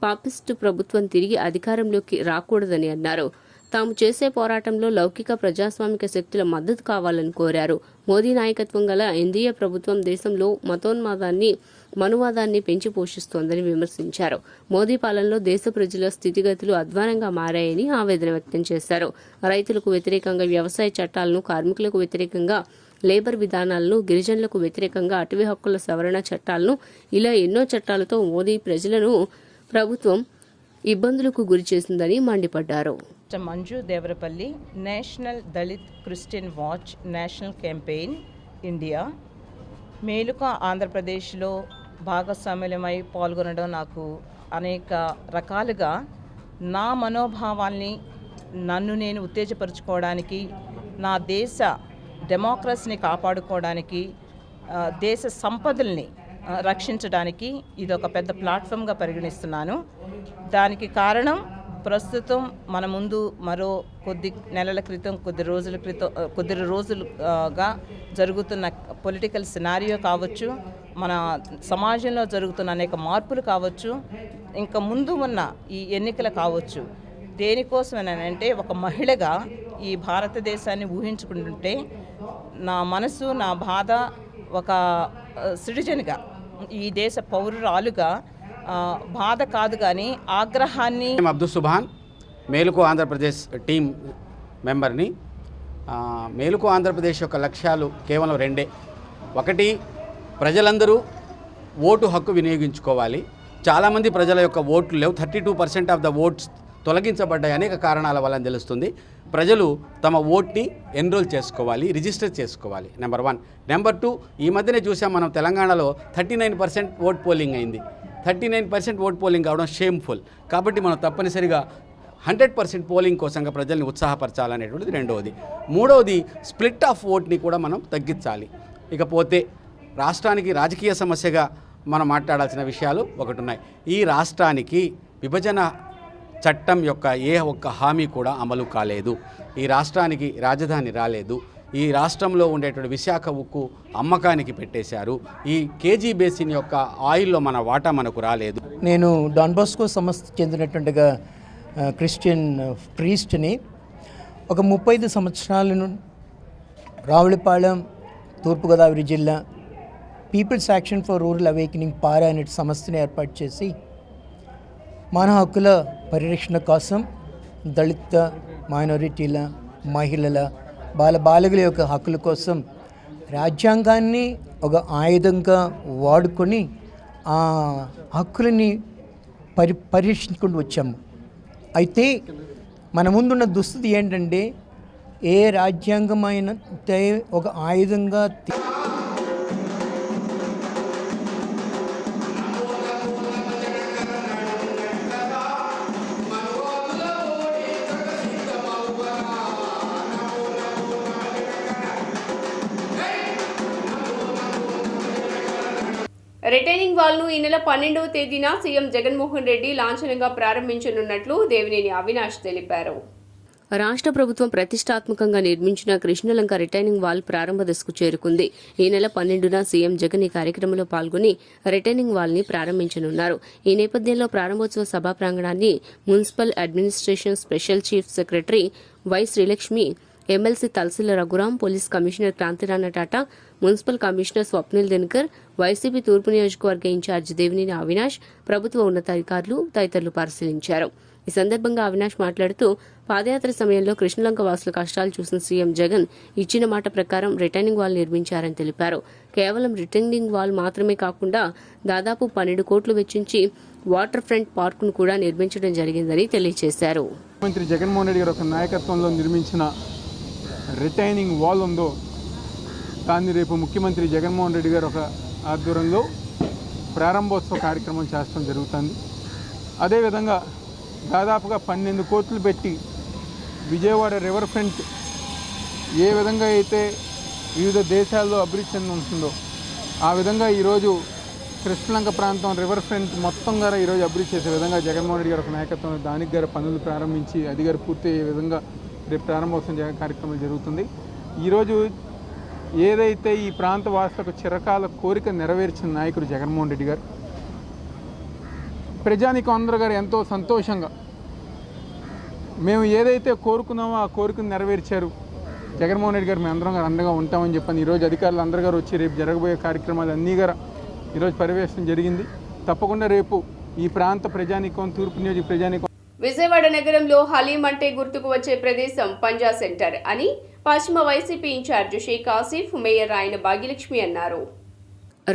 పాపిస్టు ప్రభుత్వం తిరిగి అధికారంలోకి రాకూడదని అన్నారు. తాము చేసే పోరాటంలో లౌకిక ప్రజాస్వామిక శక్తుల మద్దతు కావాలని కోరారు. మోదీ నాయకత్వం గల ఎన్డీఏ ప్రభుత్వం దేశంలో మతోన్మాదాన్ని, మనువాదాన్ని పెంచి పోషిస్తోందని విమర్శించారు. మోదీ పాలనలో దేశ ప్రజల స్థితిగతులు అధ్వానంగా మారాయని ఆవేదన వ్యక్తం చేశారు. రైతులకు వ్యతిరేకంగా వ్యవసాయ చట్టాలను, కార్మికులకు వ్యతిరేకంగా లేబర్ విధానాలను, గిరిజనులకు వ్యతిరేకంగా అటవీ హక్కుల సవరణ చట్టాలను, ఇలా ఎన్నో చట్టాలతో మోదీ ప్రజలను ప్రభుత్వం ఇబ్బందులకు గురి చేసిందని మండిపడ్డారు. Manju Devarapalli, national Dalit Christian watch national campaign India మేలుకో ఆంధ్రప్రదేశ్లో భాగస్వామ్యమై పాల్గొనడం నాకు అనేక రకాలుగా నా మనోభావాల్ని నన్ను నేను ఉత్తేజపరుచుకోవడానికి, నా దేశ డెమోక్రసీని కాపాడుకోవడానికి, దేశ సంపదల్ని రక్షించడానికి ఇది ఒక పెద్ద ప్లాట్ఫామ్గా పరిగణిస్తున్నాను. దానికి కారణం ప్రస్తుతం మన ముందు మరో కొద్ది నెలల క్రితం, కొద్ది రోజులుగా జరుగుతున్న పొలిటికల్ సినారియో కావచ్చు, మన సమాజంలో జరుగుతున్న అనేక మార్పులు కావచ్చు, ఇంకా ముందు ఉన్న ఈ ఎన్నికలు కావచ్చు. దేనికోసమేనంటే ఒక మహిళగా ఈ భారతదేశాన్ని ఊహించుకుంటుంటే నా మనసు, నా బాధ ఒక సిటిజన్గా, ఈ దేశ పౌరురాలుగా బాధ కాదు కానీ ఆగ్రహాన్ని. అబ్దుల్ సుభాన్, మేలుకో ఆంధ్రప్రదేశ్ టీం మెంబర్ని. మేలుకో ఆంధ్రప్రదేశ్ యొక్క లక్ష్యాలు కేవలం 2. ఒకటి, ప్రజలందరూ ఓటు హక్కు వినియోగించుకోవాలి. చాలామంది ప్రజల యొక్క ఓట్లు లేవు. 32% ఆఫ్ ద ఓట్స్ తొలగించబడ్డాయి అనేక కారణాల వల్ల తెలుస్తుంది. ప్రజలు తమ ఓట్ని ఎన్రోల్ చేసుకోవాలి, రిజిస్టర్ చేసుకోవాలి. నెంబర్ 1. నెంబర్ 2, ఈ మధ్యనే చూసాం మనం తెలంగాణలో 39% ఓట్ పోలింగ్ అయింది. 39% ఓట్ పోలింగ్ కావడం షేమ్ఫుల్. కాబట్టి మనం తప్పనిసరిగా 100% పోలింగ్ కోసంగా ప్రజల్ని ఉత్సాహపరచాలనేటువంటిది 2వది. 3వది, స్ప్లిట్ ఆఫ్ ఓట్ని కూడా మనం తగ్గించాలి. ఇకపోతే రాష్ట్రానికి రాజకీయ సమస్యగా మనం మాట్లాడాల్సిన విషయాలు ఒకటి ఉన్నాయి. ఈ రాష్ట్రానికి విభజన చట్టం యొక్క ఏ ఒక్క హామీ కూడా అమలు కాలేదు. ఈ రాష్ట్రానికి రాజధాని రాలేదు. ఈ రాష్ట్రంలో ఉండేటువంటి విశాఖ ఉక్కు అమ్మకానికి పెట్టేశారు. ఈ కేజీ బేసిన్ యొక్క ఆయిల్లో మన వాటా మనకు రాలేదు. నేను డాన్ బాస్కో సంస్థ చెందినటువంటిగా క్రిస్టియన్ ప్రీస్ట్ని. ఒక 35 సంవత్సరాల నుండి రావులపాలెం, తూర్పుగోదావరి జిల్లా people's action for rural awakening PARA అనే సంస్థని ఏర్పాటు చేసి మానవ హక్కుల పరిరక్షణ కోసం దళిత మైనారిటీల మహిళల బాలబాలికల యొక్క హక్కుల కోసం రాజ్యాంగాన్ని ఒక ఆయుధంగా వాడుకొని ఆ హక్కులని పరిరక్షించుకుంటూ వచ్చాము. అయితే మన ముందున్న దుస్థితి ఏంటంటే ఏ రాజ్యాంగమైన ఒక ఆయుధంగా రిటైనింగ్ వాల్ను ఈ నెల 12వ తేదీన సీఎం జగన్మోహన్ రెడ్డి లాంఛనంగా ప్రారంభించనున్నట్లు దేవినేని అవినాష్ తెలిపారు. రాష్ట్ర ప్రభుత్వం ప్రతిష్టాత్మకంగా నిర్మించిన కృష్ణలంక రిటైనింగ్ వాల్ ప్రారంభ దశకు చేరుకుంది. ఈ నెల 12న సీఎం జగన్ ఈ కార్యక్రమంలో పాల్గొని రిటైనింగ్ వాల్ ని ప్రారంభించనున్నారు. ఈ నేపథ్యంలో ప్రారంభోత్సవ సభా ప్రాంగణాన్ని municipal administration special chief secretary Y Srilakshmi, MLC Talasila Raghuram, police commissioner Kranthi Rana Tata, municipal commissioner Swapnil Dinakar, YCP తూర్పు నియోజకవర్గ ఇన్ఛార్జి దేవినేని అవినాష్, ప్రభుత్వ ఉన్నతాధికారులు తదితరులు పరిశీలించారు. ఈ సందర్భంగా అవినాష్ మాట్లాడుతూ పాదయాత్ర సమయంలో కృష్ణలంక వాసుల కష్టాలు చూసిన సీఎం జగన్ ఇచ్చిన మాట ప్రకారం రిటైనింగ్ వాల్ నిర్మించారని తెలిపారు. కేవలం రిటైనింగ్ వాల్ మాత్రమే కాకుండా దాదాపు 12 కోట్లు వెచ్చించి వాటర్ ఫ్రంట్ పార్కును కూడా నిర్మించడం జరిగిందని తెలియజేశారు. ముఖ్యమంత్రి జగన్మోహన్ రెడ్డి గారి ఒక నాయకత్వంలో నిర్మించిన రిటైనింగ్ వాల్ ఉందో దాన్ని రేపు ముఖ్యమంత్రి జగన్మోహన్ రెడ్డి గారు ఒక ఆధ్వర్యంలో ప్రారంభోత్సవ కార్యక్రమం చేస్తడం జరుగుతుంది. అదేవిధంగా దాదాపుగా 12 కోట్లు పెట్టి విజయవాడ రివర్ ఫ్రంట్ ఏ విధంగా అయితే వివిధ దేశాల్లో అభివృద్ధి చెంది ఉంటుందో ఆ విధంగా ఈరోజు కృష్ణలంక ప్రాంతం రివర్ ఫ్రంట్ మొత్తం గారు ఈరోజు అభివృద్ధి చేసే విధంగా జగన్మోహన్ రెడ్డి గారి ఒక నాయకత్వంలో దానికి గారు పనులు ప్రారంభించి అది గారు పూర్తి అయ్యే విధంగా రేపు ప్రారంభోత్సవం కార్యక్రమం జరుగుతుంది. ఈరోజు ఏదైతే ఈ ప్రాంత వాసులకు చిరకాల కోరిక నెరవేర్చిన నాయకుడు జగన్మోహన్ రెడ్డి గారు, ప్రజానికం అందరూ గారు ఎంతో సంతోషంగా మేము ఏదైతే కోరుకున్నామో ఆ కోరికను నెరవేర్చారు. జగన్మోహన్ రెడ్డి గారు మేము అందరం గారు అండగా ఉంటామని చెప్పని ఈరోజు అధికారులు అందరూ గారు వచ్చి రేపు జరగబోయే కార్యక్రమాలు అన్నీ గారు ఈరోజు పర్యవేక్షణ జరిగింది. తప్పకుండా రేపు ఈ ప్రాంత ప్రజానికం, తూర్పు నియోజక ప్రజానికం. విజయవాడ నగరంలో హలీం అంటే గుర్తుకు వచ్చే ప్రదేశం పంజా సెంటర్ అని పశ్చిమ వైసీపీ ఇన్ఛార్జ్ షేక్ ఆసిఫ్, మేయర్ ఆయన భాగ్యలక్ష్మి అన్నారు.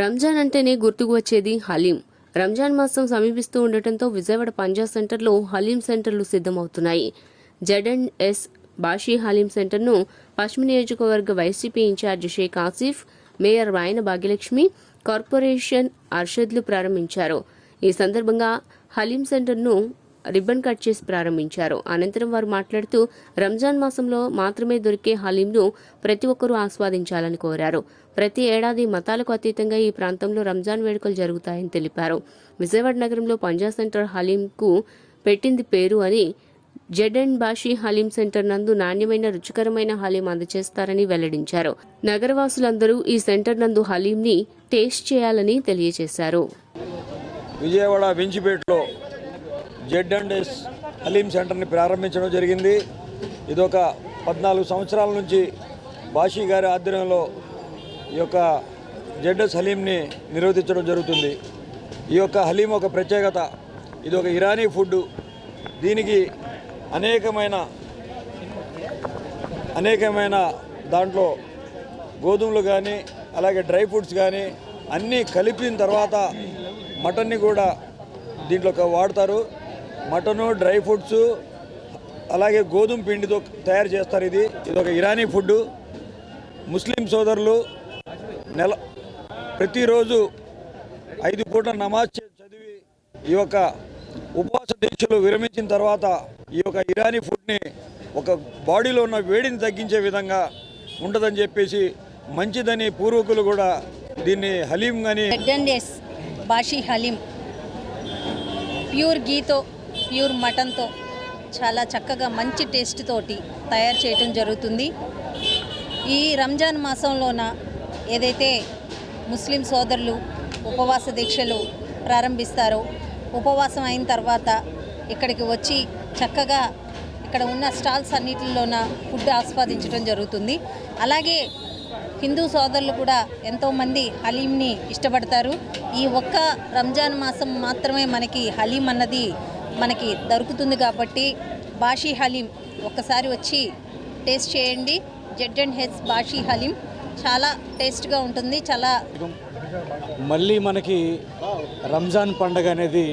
రంజాన్ అంటేనే గుర్తుకు వచ్చేది హలీం. రంజాన్ మాసం సమీపిస్తూ ఉండటంతో విజయవాడ పంజా సెంటర్లో హలీం సెంటర్లు సిద్ధమవుతున్నాయి. ZNS బాషీ హలీం సెంటర్ను పశ్చిమ నియోజకవర్గ YCP in-charge Sheikh Asif, mayor Rayana Bhagyalakshmi, corporation అర్షద్లు ప్రారంభించారు. ఈ సందర్భంగా హలీం సెంటర్ను రిబ్బన్ కట్ చేసి ప్రారంభించారు. అనంతరం వారు మాట్లాడుతూ రంజాన్ మాసంలో మాత్రమే దొరికే హలీంను ప్రతి ఒక్కరూ ఆస్వాదించాలని కోరారు. ప్రతి ఏడాది మతాలకు అతీతంగా ఈ ప్రాంతంలో రంజాన్ వేడుకలు జరుగుతాయని తెలిపారు. విజయవాడ నగరంలో పంజా సెంటర్ హలీంకు పెట్టింది పేరు అని ZN బాషీ హలీం సెంటర్ నందు నాణ్యమైన రుచికరమైన హలీం అందజేస్తారని వెల్లడించారు. నగరవాసులందరూ ఈ సెంటర్ నందు హలీంని టేస్ట్ చేయాలని తెలియజేశారు. విజయవాడ వెంచిపేటలో ZNS హలీం సెంటర్ని ప్రారంభించడం జరిగింది. ఇదొక 14 సంవత్సరాల నుంచి బాషీ గారి ఆధ్వర్యంలో ఈ యొక్క ZNS హలీంని నిరోధించడం జరుగుతుంది. ఈ యొక్క హలీం ఒక ప్రత్యేకత. ఇది ఒక ఇరానీ ఫుడ్. దీనికి అనేకమైన దాంట్లో గోధుమలు కానీ అలాగే డ్రై ఫ్రూట్స్ కానీ అన్నీ కలిపిన తర్వాత మటన్ని కూడా దీంట్లో వాడతారు. మటను, డ్రై ఫ్రూట్స్ అలాగే గోధుమ పిండితో తయారు చేస్తారు. ఇది ఒక ఇరానీ ఫుడ్. ముస్లిం సోదరులు ప్రతిరోజు 5 పూట్ల నమాజ్ చదివి ఈ యొక్క ఉపవాస దీక్షలు విరమించిన తర్వాత ఈ యొక్క ఇరానీ ఫుడ్ని ఒక బాడీలో ఉన్న వేడిని తగ్గించే విధంగా ఉంటుందని చెప్పేసి మంచిదని పూర్వకులు కూడా దీన్ని హలీం కానీ ZNS బాషీ హలీం ప్యూర్ గీతో, ప్యూర్ మటన్తో చాలా చక్కగా మంచి టేస్ట్ తోటి తయారు చేయటం జరుగుతుంది. ఈ రంజాన్ మాసంలోన ఏదైతే ముస్లిం సోదరులు ఉపవాస దీక్షలు ప్రారంభిస్తారో, ఉపవాసం అయిన తర్వాత ఇక్కడికి వచ్చి చక్కగా ఇక్కడ ఉన్న స్టాల్స్ అన్నిటిలోన ఫుడ్ ఆస్వాదించడం జరుగుతుంది. అలాగే హిందూ సోదరులు కూడా ఎంతోమంది హలీంని ఇష్టపడతారు. ఈ ఒక్క రంజాన్ మాసం మాత్రమే మనకి హలీం అన్నది మనకి దొరుకుతుంది కాబట్టి బాషీ హలీం ఒక్కసారి వచ్చి టేస్ట్ చేయండి. Z&H బాషీ హలీం చాలా టేస్ట్గా ఉంటుంది. చాలా మళ్ళీ మనకి రంజాన్ పండగ అనేది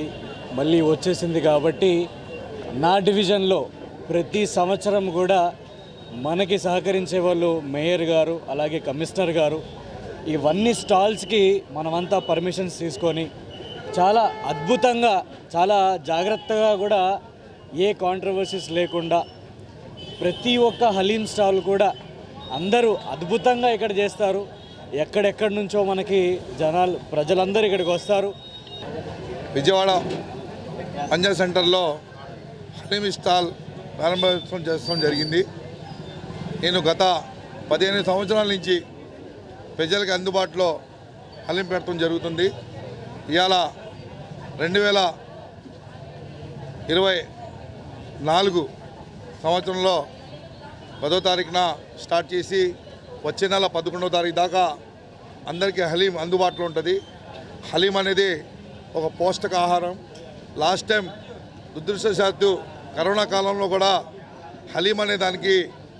మళ్ళీ వచ్చేసింది కాబట్టి నా డివిజన్లో ప్రతి సంవత్సరం కూడా మనకి సహకరించే వాళ్ళు మేయర్ గారు అలాగే కమిషనర్ గారు ఇవన్నీ స్టాల్స్కి మనమంతా పర్మిషన్స్ తీసుకొని చాలా అద్భుతంగా చాలా జాగ్రత్తగా కూడా ఏ కాంట్రవర్సీస్ లేకుండా ప్రతి ఒక్క హలీం స్టాల్ కూడా అందరూ అద్భుతంగా ఇక్కడ చేస్తారు. ఎక్కడెక్కడి నుంచో మనకి ప్రజలందరూ ఇక్కడికి వస్తారు. విజయవాడ పంజా సెంటర్లో హలీం స్టాల్ ప్రారంభోత్సవం చేసుకోవడం జరిగింది. నేను గత 15 సంవత్సరాల నుంచి ప్రజలకి అందుబాటులో హలీం పెట్టడం జరుగుతుంది. ఇవాళ 2024 సంవత్సరంలో 10వ తారీఖున స్టార్ట్ చేసి వచ్చే నెల 11వ తారీఖు దాకా అందరికీ హలీం అందుబాటులో ఉంటుంది. హలీం అనేది ఒక పౌష్టిక ఆహారం. లాస్ట్ టైం దురదృష్టవశాత్తు కరోనా కాలంలో కూడా హలీం అనే దానికి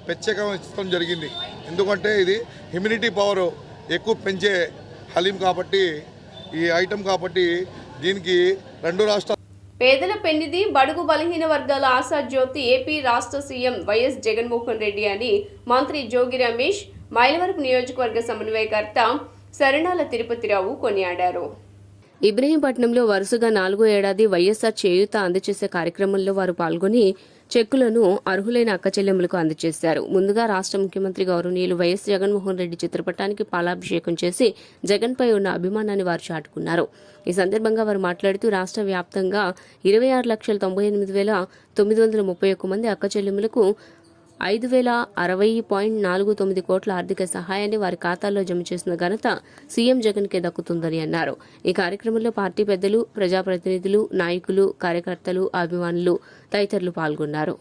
ప్రత్యేకంగా ఇచ్చడం జరిగింది. ఎందుకంటే ఇది ఇమ్యూనిటీ పవర్ ఎక్కువ పెంచే హలీం కాబట్టి ఈ ఐటెం కాబట్టి దీనికి 2 రాష్ట్రాలు పేదల పెన్నిధి బడుగు బలహీన వర్గాల ఆశా జ్యోతి ఏపీ రాష్ట్ర సీఎం వైఎస్ జగన్మోహన్ రెడ్డి అని మంత్రి జోగి రమేష్ మైలవరపు నియోజకవర్గ సమన్వయకర్త శరణాల తిరుపతిరావు కొనియాడారు. ఇబ్రహీంపట్నంలో వరుసగా 4వ ఏడాది వైఎస్ఆర్ చేయూత అందజేసే కార్యక్రమంలో వారు పాల్గొని చెక్కులను అర్హులైన అక్కచెల్లెమ్మలకు అందజేశారు. ముందుగా రాష్ట్ర ముఖ్యమంత్రి గౌరవనీయులు వైఎస్ జగన్మోహన్ రెడ్డి చిత్రపటానికి పాలాభిషేకం చేసి జగన్పై ఉన్న అభిమానాన్ని వారు చాటుకున్నారు. ఈ సందర్భంగా వారు మాట్లాడుతూ రాష్ట్ర వ్యాప్తంగా 26,98,931 మంది అక్కచెల్లెమ్మలకు 5,060.49 కోట్ల ఆర్థిక సహాయాన్ని వారి ఖాతాల్లో జమ చేసిన ఘనత సీఎం జగన్కే దక్కుతుందని అన్నారు. ఈ కార్యక్రమంలో పార్టీ పెద్దలు, ప్రజాప్రతినిధులు, నాయకులు, కార్యకర్తలు, అభిమానులు తదితరులు పాల్గొన్నారు.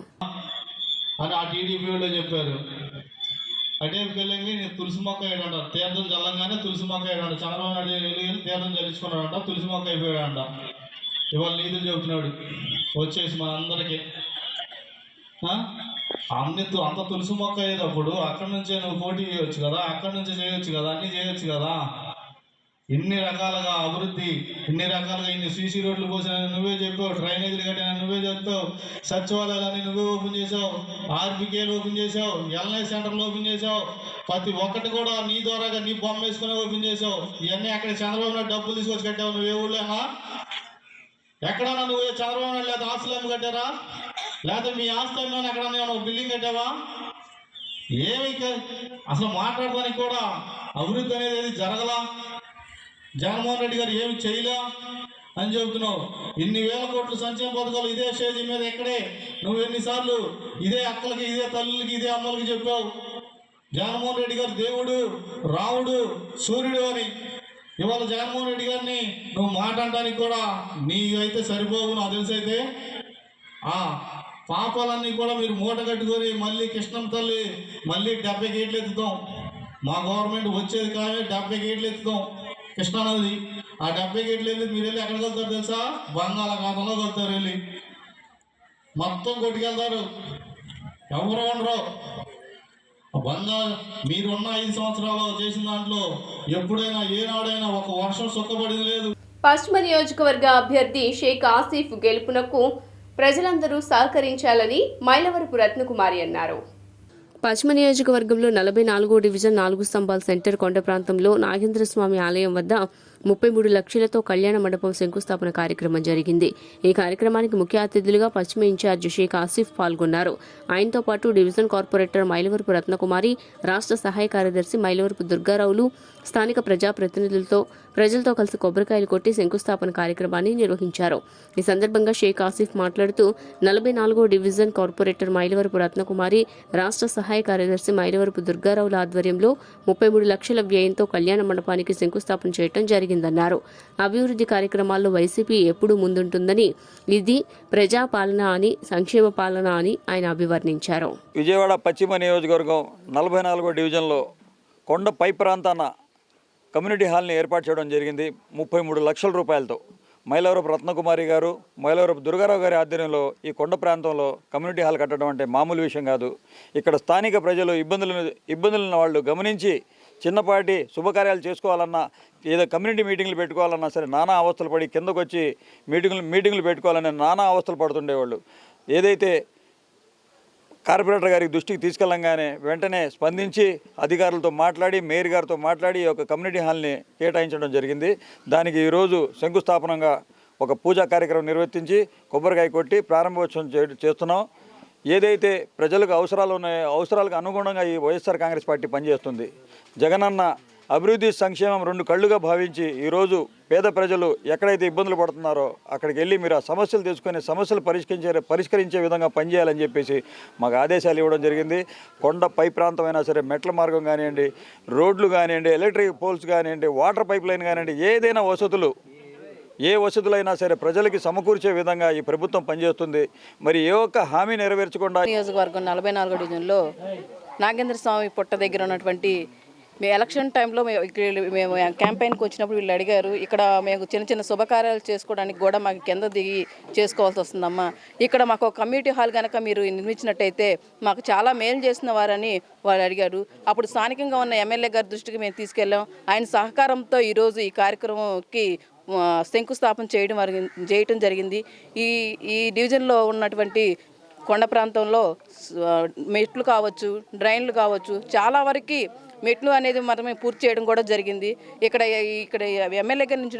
తులసి మొక్క వేయడంట, తీర్థం చల్లంగానే తులసి మొక్క వేయడంట. చంద్రబాబు నాయుడు తీర్థం చల్లించుకున్నాడంట, తులసి మొక్క అయిపోయాడంట. ఇవాళ నీతులు చెబుతున్నాడు వచ్చేసి మన అందరికీ. అంత తులసి మొక్క అయ్యేటప్పుడు అక్కడి నుంచే నువ్వు పోటీ చేయొచ్చు కదా, అక్కడి నుంచే చేయొచ్చు కదా, అన్నీ చేయొచ్చు కదా. ఇన్ని రకాలుగా అభివృద్ధి, ఇన్ని రకాలుగా ఇన్ని సీసీ రోడ్లు పోసిన నువ్వే చెప్పావు, డ్రైనేజీలు కట్టినా నువ్వే చెప్పావు, సచివాలయాలన్నీ నువ్వే ఓపెన్ చేసావు, ఆర్బికేలు ఓపెన్ చేసావు, ఎల్ఐ సెంటర్లు ఓపెన్ చేసావు. ప్రతి ఒక్కటి కూడా నీ ద్వారాగా నీ బొమ్మ వేసుకుని ఓపెన్ చేసావు. ఇవన్నీ అక్కడ చంద్రబాబు నాయుడు డబ్బులు తీసుకొచ్చి కట్టావు. నువ్వు ఏ ఊళ్ళోనా ఎక్కడన్నా నువ్వు చంద్రబాబు నాయుడు లేదా ఆస్తులు ఏమి కట్టారా, లేకపోతే మీ ఆస్తులు ఎక్కడన్నా ఒక బిల్డింగ్ కట్టావా? ఏమి అసలు మాట్లాడడానికి కూడా అభివృద్ధి అనేది జరగలా. జగన్మోహన్ రెడ్డి గారు ఏమి చేయలే అని చెబుతున్నావు. ఇన్ని వేల కోట్ల సంక్షేమ పథకాలు ఇదే స్టేజ్ మీద ఎక్కడే నువ్వు ఎన్నిసార్లు ఇదే అక్కలకి, ఇదే తల్లులకి, ఇదే అమ్మలకి చెప్పావు. జగన్మోహన్ రెడ్డి గారు దేవుడు, రాముడు, సూర్యుడు అని. ఇవాళ జగన్మోహన్ రెడ్డి గారిని నువ్వు మాట్లాడడానికి కూడా నీకైతే సరిపోవు. నాకు తెలిసైతే ఆ పాపాలన్నీ కూడా మీరు మూట కట్టుకొని మళ్ళీ కృష్ణం తల్లి మళ్ళీ 70 గేట్లు ఎత్తుతాం. మా గవర్నమెంట్ వచ్చేది కానీ 70 గేట్లు ఎత్తుతాం కృష్ణానది. ఆ 70 గేట్లు వెళ్ళి మీరు వెళ్ళి ఎక్కడికి వెళ్తారు తెలుసా? బంగాళాఖాతంలో వెళ్తారు. వెళ్ళి మొత్తం కొట్టుకెళ్తారు, ఎవరు ఉండరు. మీరున్న 5 సంవత్సరాలు చేసిన దాంట్లో ఎప్పుడైనా ఏనాడైనా ఒక వర్షం సుక్కబడింది లేదు. పశ్చిమ నియోజకవర్గ అభ్యర్థి షేక్ ఆసిఫ్ గెలుపునకు ప్రజలందరూ సహకరించాలని మైలవరపు రత్నకుమారి అన్నారు. పశ్చిమ నియోజకవర్గంలో 44వ డివిజన్ 4 స్తంభాల సెంటర్ కొండ ప్రాంతంలో నాగేంద్రస్వామి ఆలయం వద్ద 33 లక్షలతో కళ్యాణ మండపం శంకుస్థాపన కార్యక్రమం జరిగింది. ఈ కార్యక్రమానికి ముఖ్య అతిథులుగా పశ్చిమ ఇన్ఛార్జ్ షేక్ ఆసిఫ్ పాల్గొన్నారు. ఆయనతో పాటు డివిజన్ కార్పొరేటర్ మైలవరపు రత్నకుమారి, రాష్ట్ర సహాయ కార్యదర్శి మైలవరపు దుర్గారావులు స్థానిక ప్రజలతో కలిసి కొబ్బరికాయలు కొట్టి శంకుస్థాపన కార్యక్రమాన్ని నిర్వహించారు. ఈ సందర్భంగా షేక్ ఆసిఫ్ మాట్లాడుతూ 44వ డివిజన్ కార్పొరేటర్ మైలవరపు రత్నకుమారి, రాష్ట్ర సహాయ కార్యదర్శి మైలవరపు దుర్గారావుల ఆధ్వర్యంలో 33 లక్షల వ్యయంతో కళ్యాణ మండపానికి శంకుస్థాపన చేయడం జరిగిందన్నారు. అభివృద్ధి కార్యక్రమాల్లో వైసీపీ ఎప్పుడూ ముందుంటుందని, ఇది ప్రజా పాలన అని, సంక్షేమ పాలన అని ఆయన అభివర్ణించారు. విజయవాడ పశ్చిమ నియోజకవర్గం 44వ డివిజన్లో కొండ పై ప్రాంతాన కమ్యూనిటీ హాల్ని ఏర్పాటు చేయడం జరిగింది 33 లక్షల రూపాయలతో. మైలవరపు రత్నకుమారి గారు, మైలవరపు దుర్గారావు గారి ఆధ్వర్యంలో ఈ కొండ ప్రాంతంలో కమ్యూనిటీ హాల్ కట్టడం అంటే మామూలు విషయం కాదు. ఇక్కడ స్థానిక ప్రజలు ఇబ్బందులున్న వాళ్ళు గమనించి చిన్నపాటి శుభకార్యాలు చేసుకోవాలన్నా, ఏదో కమ్యూనిటీ మీటింగ్లు పెట్టుకోవాలన్నా సరే నానా అవస్థలు పడి కిందకు వచ్చి మీటింగ్లు పెట్టుకోవాలని నానా అవస్థలు పడుతుండేవాళ్ళు. ఏదైతే కార్పొరేటర్ గారికి దృష్టికి తీసుకెళ్ళంగానే వెంటనే స్పందించి అధికారులతో మాట్లాడి మేయర్ గారితో మాట్లాడి ఒక కమ్యూనిటీ హాల్ని కేటాయించడం జరిగింది. దానికి ఈరోజు శంకుస్థాపనంగా ఒక పూజా కార్యక్రమం నిర్వర్తించి కొబ్బరికాయ కొట్టి ప్రారంభోత్సవం చేస్తున్నాం. ఏదైతే ప్రజలకు అవసరాలు ఉన్నాయో అవసరాలకు అనుగుణంగా ఈ వైఎస్ఆర్ కాంగ్రెస్ పార్టీ పనిచేస్తుంది. జగనన్న అభివృద్ధి సంక్షేమం రెండు కళ్ళుగా భావించి ఈరోజు పేద ప్రజలు ఎక్కడైతే ఇబ్బందులు పడుతున్నారో అక్కడికి వెళ్ళి మీరు ఆ సమస్యలు తీసుకొని సమస్యలు పరిష్కరించే విధంగా పనిచేయాలని చెప్పేసి మాకు ఆదేశాలు ఇవ్వడం జరిగింది. కొండ పై ప్రాంతమైనా సరే మెట్ల మార్గం కానివ్వండి, రోడ్లు కానివ్వండి, ఎలక్ట్రిక్ పోల్స్ కానివ్వండి, వాటర్ పైప్ లైన్ కానివ్వండి, ఏదైనా ఏ వసతులైనా సరే ప్రజలకి సమకూర్చే విధంగా ఈ ప్రభుత్వం పనిచేస్తుంది. మరి ఏ ఒక్క హామీ నెరవేర్చకుండా నియోజకవర్గం 44వ డివిజన్లో నాగేంద్ర స్వామి పుట్ట దగ్గర ఉన్నటువంటి ఎలక్షన్ టైంలో మేము క్యాంపెయిన్కి వచ్చినప్పుడు వీళ్ళు అడిగారు, ఇక్కడ మేము చిన్న శుభకార్యాలు చేసుకోవడానికి కూడా మాకు కింద దిగి చేసుకోవాల్సి వస్తుందమ్మా, ఇక్కడ మాకు ఒక కమ్యూనిటీ హాల్ కనుక మీరు నిర్మించినట్టయితే మాకు చాలా మేలు చేసిన వారని వాళ్ళు అడిగారు. అప్పుడు స్థానికంగా ఉన్న ఎమ్మెల్యే గారి దృష్టికి మేము తీసుకెళ్ళాం. ఆయన సహకారంతో ఈరోజు ఈ కార్యక్రమంకి శంకుస్థాపన చేయడం జరిగింది. ఈ డివిజన్లో ఉన్నటువంటి కొండ ప్రాంతంలో మెట్లు కావచ్చు, డ్రైన్లు కావచ్చు, చాలా వరకు మెట్లు అనేది మనమే పూర్తి చేయడం కూడా జరిగింది. ఇక్కడ ఎమ్మెల్యే గారి నుంచి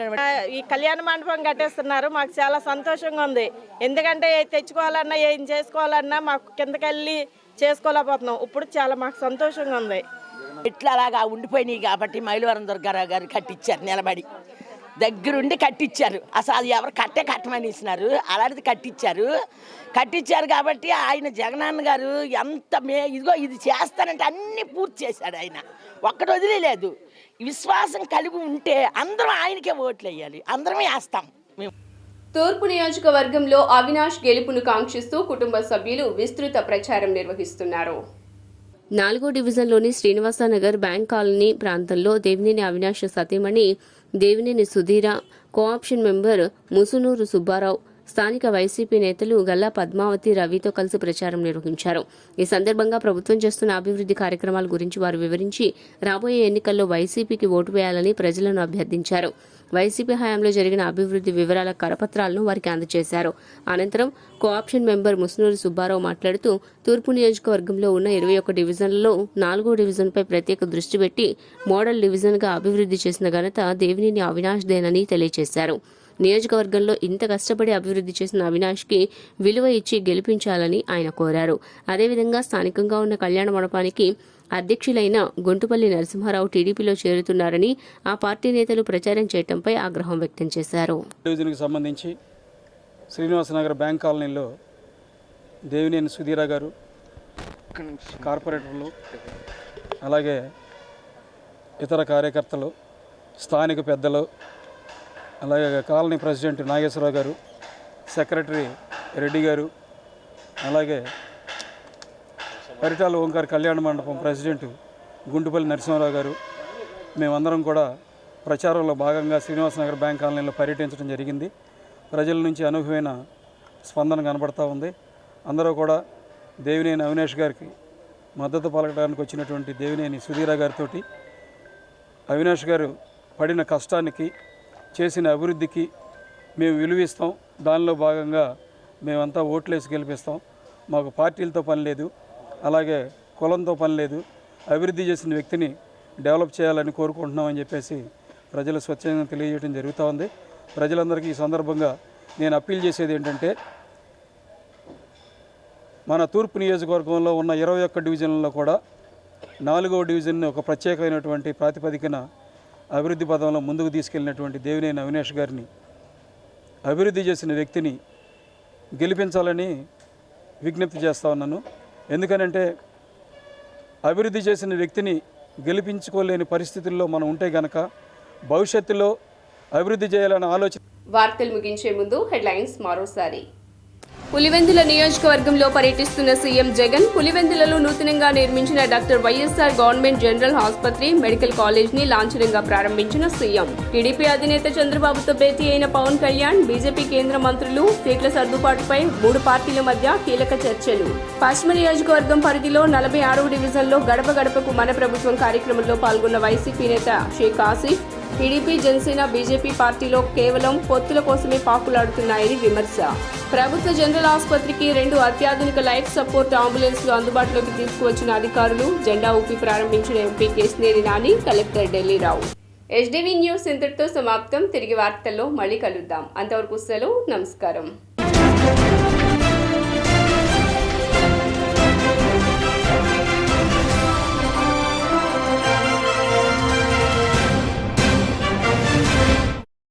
ఈ కళ్యాణ మండపం కట్టేస్తున్నారు. మాకు చాలా సంతోషంగా ఉంది. ఎందుకంటే తెచ్చుకోవాలన్నా ఏం చేసుకోవాలన్నా మాకు కిందకెళ్ళి చేసుకోలేకపోతున్నాం. ఇప్పుడు చాలా మాకు సంతోషంగా ఉంది. ఇట్లా అలాగా ఉండిపోయినాయి కాబట్టి మైలవరం దుర్గారావు గారు కట్టించారు. నిలబడి దగ్గరుండి కట్టించారు. అసలు అది ఎవరు కట్టమని ఇచ్చినారు, అలాంటిది కట్టించారు కాబట్టి ఆయన జగనన్న గారు ఎంత ఇదిగో ఇది చేస్తానంటే అన్నీ పూర్తి చేశాడు. ఆయన ఒక్కటి వదిలేదు. విశ్వాసం కలిగి ఉంటే అందరం ఆయనకే ఓట్లు వేయాలి, అందరమే వేస్తాం మేము. తూర్పు నియోజకవర్గంలో అవినాష్ గెలుపును కాంక్షిస్తూ కుటుంబ సభ్యులు విస్తృత ప్రచారం నిర్వహిస్తున్నారు. 4వ డివిజన్లోని శ్రీనివాసనగర్ బ్యాంక్ కాలనీ ప్రాంతంలో దేవినేని అవినాష్ సతీమణి దేవినేని సుధీర, కోఆప్షన్ మెంబర్ ముసునూరు సుబ్బారావు, స్థానిక వైసీపీ నేతలు గల్లా పద్మావతి, రవితో కలిసి ప్రచారం నిర్వహించారు. ఈ సందర్భంగా ప్రభుత్వం చేస్తున్న అభివృద్ధి కార్యక్రమాల గురించి వారు వివరించి రాబోయే ఎన్నికల్లో వైసీపీకి ఓటు వేయాలని ప్రజలను అభ్యర్థించారు. వైసీపీ హయాంలో జరిగిన అభివృద్ధి వివరాల కరపత్రాలను వారికి అందజేశారు. అనంతరం కోఆప్షన్ మెంబర్ ముసునూరు సుబ్బారావు మాట్లాడుతూ తూర్పు నియోజకవర్గంలో ఉన్న 21 డివిజన్లలో 4వ డివిజన్పై ప్రత్యేక దృష్టి పెట్టి మోడల్ డివిజన్గా అభివృద్ధి చేసిన ఘనత దేవినేని అవినాష్ దేనని తెలియజేశారు. నియోజకవర్గంలో ఇంత కష్టపడి అభివృద్ధి చేసిన అవినాష్కి విలువ ఇచ్చి గెలిపించాలని ఆయన కోరారు. అదేవిధంగా స్థానికంగా ఉన్న కళ్యాణ మండపానికి అధ్యక్షులైన గొంటుపల్లి నరసింహారావు టీడీపీలో చేరుతున్నారని ఆ పార్టీ నేతలు ప్రచారం చేయడంపై ఆగ్రహం వ్యక్తం చేశారు. డివిజన్కి సంబంధించి శ్రీనివాసనగర్ బ్యాంక్ కాలనీలో దేవినేని సుధీర గారు, కార్పొరేటర్లు, అలాగే ఇతర కార్యకర్తలు, స్థానిక పెద్దలు, అలాగే కాలనీ ప్రెసిడెంట్ నాగేశ్వరరావు గారు, సెక్రటరీ రెడ్డి గారు, అలాగే పరిటాల ఓంకార్ కళ్యాణ మండపం ప్రెసిడెంట్ గుంటుపల్లి నరసింహారావు గారు, మేమందరం కూడా ప్రచారంలో భాగంగా శ్రీనివాసనగర్ బ్యాంక్ కాలనీలో పర్యటించడం జరిగింది. ప్రజల నుంచి అనూహ్యమైన స్పందన కనబడతా ఉంది. అందరూ కూడా దేవినేని అవినాష్ గారికి మద్దతు పలకడానికి వచ్చినటువంటి దేవినేని సుధీర గారితో అవినాష్ గారు పడిన కష్టానికి, చేసిన అభివృద్ధికి మేము విలువిస్తాం. దానిలో భాగంగా మేమంతా ఓట్లేసి గెలిపిస్తాం. మాకు పార్టీలతో పని లేదు, అలాగే కులంతో పని లేదు. అభివృద్ధి చేసిన వ్యక్తిని డెవలప్ చేయాలని కోరుకుంటున్నామని చెప్పేసి ప్రజలు స్వచ్ఛంగా తెలియజేయడం జరుగుతూ ఉంది. ప్రజలందరికీ ఈ సందర్భంగా నేను అప్పీల్ చేసేది ఏంటంటే, మన తూర్పు నియోజకవర్గంలో ఉన్న 21 డివిజన్లలో కూడా 4వ డివిజన్ని ఒక ప్రత్యేకమైనటువంటి ప్రాతిపదికన అభివృద్ధి పదంలో ముందుకు తీసుకెళ్ళినటువంటి దేవినేని అవినాష్ గారిని, అభివృద్ధి చేసిన వ్యక్తిని గెలిపించాలని విజ్ఞప్తి చేస్తూ ఉన్నాను. ఎందుకనంటే అభివృద్ధి చేసిన వ్యక్తిని గెలిపించుకోలేని పరిస్థితుల్లో మనం ఉంటే గనక భవిష్యత్తులో అభివృద్ధి చేయాలనే ఆలోచన. వార్తలు ముగించే ముందు హెడ్లైన్స్ మరోసారి. పులివెందుల నియోజకవర్గంలో పర్యటిస్తున్న సీఎం జగన్ పులివెందులలో నూతనంగా నిర్మించిన డాక్టర్ వైఎస్ఆర్ గవర్నమెంట్ జనరల్ ఆసుపత్రి మెడికల్ కాలేజ్ ని లాంఛనంగా ప్రారంభించిన సీఎం. టీడీపీ అధినేత చంద్రబాబుతో భేటీ అయిన పవన్ కళ్యాణ్, బీజేపీ కేంద్ర మంత్రులు సీట్ల సర్దుబాటుపై 3 పార్టీల మధ్య కీలక చర్చలు. పశ్చిమ నియోజకవర్గం పరిధిలో 46వ డివిజన్లో గడప గడపకు మన ప్రభుత్వం కార్యక్రమంలో పాల్గొన్న వైసీపీ నేత షేక్ ఆసిఫ్, టీడీపీ, జనసేన, బీజేపీ పార్టీలో కేవలం పొత్తుల కోసమే పాకులాడుతున్నాయని విమర్శ. ప్రభుత్వ జనరల్ ఆసుపత్రికి 2 అత్యాధునిక లైఫ్ సపోర్ట్ అంబులెన్స్లు అందుబాటులోకి తీసుకువచ్చిన అధికారులు, జెండా ఊపి ప్రారంభించిన MP Kesineni Nani, collector Dilli Rao. HDV news ఇంతటితో సమాప్తం. తిరిగి వార్తల్లో మళ్ళీ కలుద్దాం. అంతవరకు సెలవు. నమస్కారం.